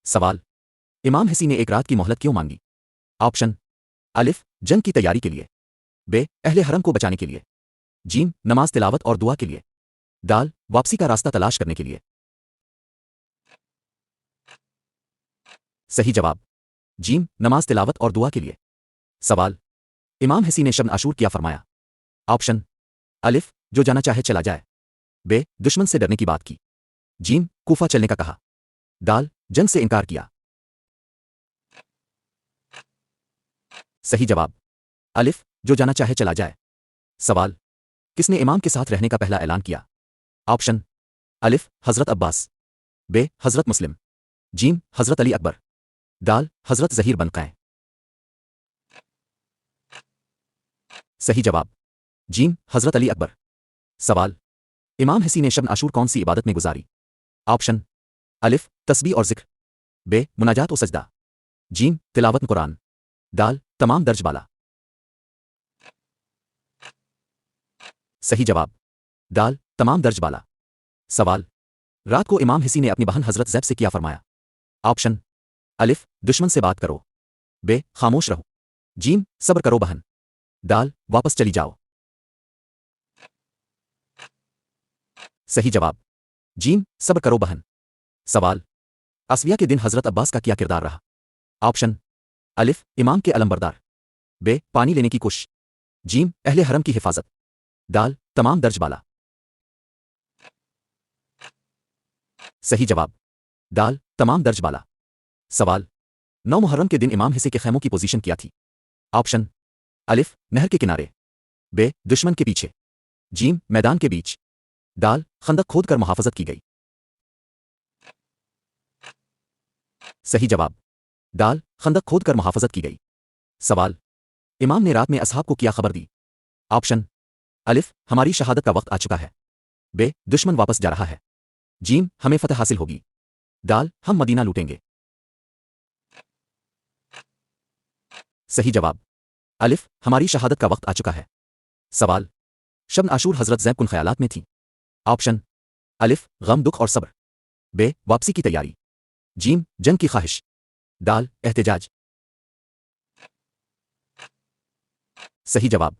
सवाल। इमाम हसी ने एक रात की मोहलत क्यों मांगी? ऑप्शन। अलिफ, जंग की तैयारी के लिए। बे, अहले हरम को बचाने के लिए। जीम, नमाज तिलावत और दुआ के लिए। दाल, वापसी का रास्ता तलाश करने के लिए। सही जवाब। जीम, नमाज तिलावत और दुआ के लिए। सवाल। इमाम हसी ने शब्न आशूर क्या फरमाया? ऑप्शन। अलिफ, जो जाना चाहे चला जाए। बे, दुश्मन से डरने की बात की। जीम, कूफा चलने का कहा। दाल, जंग से इनकार किया। सही जवाब। अलिफ, जो जाना चाहे चला जाए। सवाल। किसने इमाम के साथ रहने का पहला ऐलान किया? ऑप्शन। अलिफ, हजरत अब्बास। बे, हजरत मुस्लिम। जीम, हजरत अली अकबर। दाल, हजरत जहीर बन क़ैं। सही जवाब। जीम, हजरत अली अकबर। सवाल। इमाम हसी ने शब्न आशूर कौन सी इबादत में गुजारी? ऑप्शन। अलिफ, तस्बीह और जिक्र। बे, मुनाजात और सजदा। जीम, तिलावत कुरान। दाल, तमाम दर्ज बाला। सही जवाब। दाल, तमाम दर्ज बाला। सवाल। रात को इमाम हसी ने अपनी बहन हजरत ज़ैब से क्या फरमाया? ऑप्शन। अलिफ, दुश्मन से बात करो। बे, खामोश रहो। जीम, सब्र करो बहन। दाल, वापस चली जाओ। सही जवाब। जीम, सब्र करो बहन। सवाल। असविया के दिन हजरत अब्बास का क्या किरदार रहा? ऑप्शन। अलिफ, इमाम के अलमबरदार। बे, पानी लेने की कोशिश। जीम, अहले हरम की हिफाजत। दाल, तमाम दर्ज बाला। सही जवाब। दाल, तमाम दर्ज बाला। सवाल। 9 मुहर्रम के दिन इमाम हिस्से के खैमों की पोजीशन क्या थी? ऑप्शन। अलिफ, नहर के किनारे। बे, दुश्मन के पीछे। जीम, मैदान के बीच। दाल, खंदक खोद कर मुहाफजत की गई। सही जवाब। दाल, खंदक खोद कर मुहाफजत की गई। सवाल। इमाम ने रात में असहाब को क्या खबर दी? ऑप्शन। अलिफ, हमारी शहादत का वक्त आ चुका है। बे, दुश्मन वापस जा रहा है। जीम, हमें फतह हासिल होगी। दाल, हम मदीना लूटेंगे। सही जवाब। अलिफ, हमारी शहादत का वक्त आ चुका है। सवाल। शब्न आशूर हजरत ज़ैब कुन ख्यालात में थी? ऑप्शन। अलिफ, गम, दुख और सब्र। बे, वापसी की तैयारी। जीम, जंग की ख्वाहिश। दाल, एहतिजाज। सही जवाब।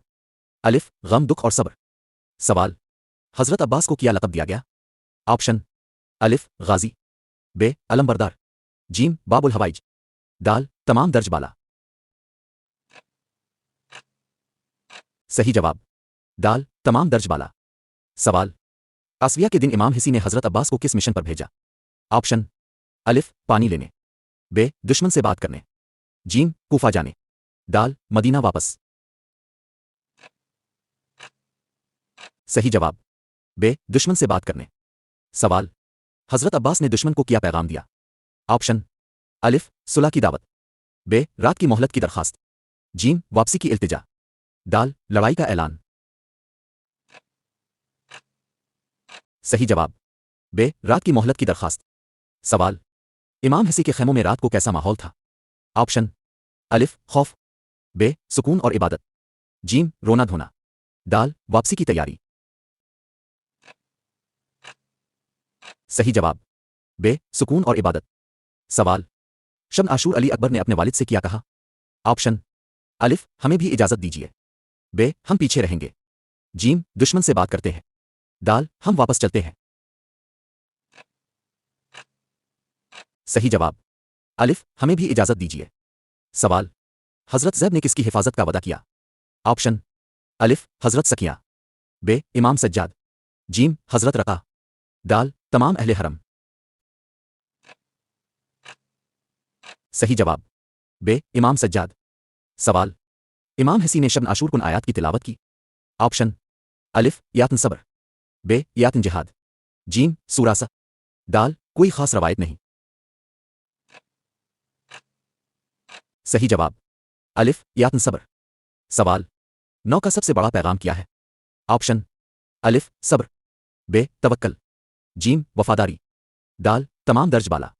अलिफ, गम, दुख और सब्र। सवाल। हजरत अब्बास को क्या लक़ब दिया गया? ऑप्शन। अलिफ, गाजी। बे, अलमबरदार। जीम, बाबुल हवाइज। दाल, तमाम दर्ज बाला। सही जवाब। दाल, तमाम दर्ज बाला। सवाल। आसविया के दिन इमाम हिसी ने हजरत अब्बास को किस मिशन पर भेजा? ऑप्शन। अलिफ, पानी लेने। बे, दुश्मन से बात करने। जीम, कूफा जाने। दाल, मदीना वापस। सही जवाब। बे, दुश्मन से बात करने। सवाल। हजरत अब्बास ने दुश्मन को क्या पैगाम दिया? ऑप्शन। अलिफ, सुलह की दावत। बे, रात की मोहलत की दरखास्त। जीम, वापसी की इल्तिजा। दाल, लड़ाई का ऐलान। सही जवाब। बे, रात की मोहलत की दरखास्त। सवाल। इमाम हसी के खैमों में रात को कैसा माहौल था? ऑप्शन। अलिफ, खौफ। बे, सुकून और इबादत। जीम, रोना धोना। दाल, वापसी की तैयारी। सही जवाब। बे, सुकून और इबादत। सवाल। शब्न आशूर अली अकबर ने अपने वालिद से क्या कहा? ऑप्शन। अलिफ, हमें भी इजाजत दीजिए। बे, हम पीछे रहेंगे। जीम, दुश्मन से बात करते हैं। दाल, हम वापस चलते हैं। सही जवाब। अलिफ, हमें भी इजाजत दीजिए। सवाल। हजरत ज़ैब ने किसकी हिफाजत का वदा किया? ऑप्शन। अलिफ, हजरत सकिया। बे, इमाम सज्जाद। जीम, हजरत रका। दाल, तमाम अहले हरम। सही जवाब। बे, इमाम सज्जाद। सवाल। इमाम हसी ने शब्न आशूर कुन आयात की तिलावत की? ऑप्शन। अलिफ, यातन सब्र। बे, यातन जिहाद। जीम, सूरा सा। दाल, कोई खास रवायत नहीं। सही जवाब। अलिफ, यातन सब्र। सवाल। 9 का सबसे बड़ा पैगाम क्या है? ऑप्शन। अलिफ, सब्र। बे, तवक्कल। जीम, वफादारी। दाल, तमाम दर्ज बाला।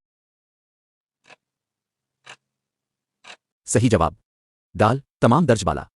सही जवाब। दाल, तमाम दर्ज बाला।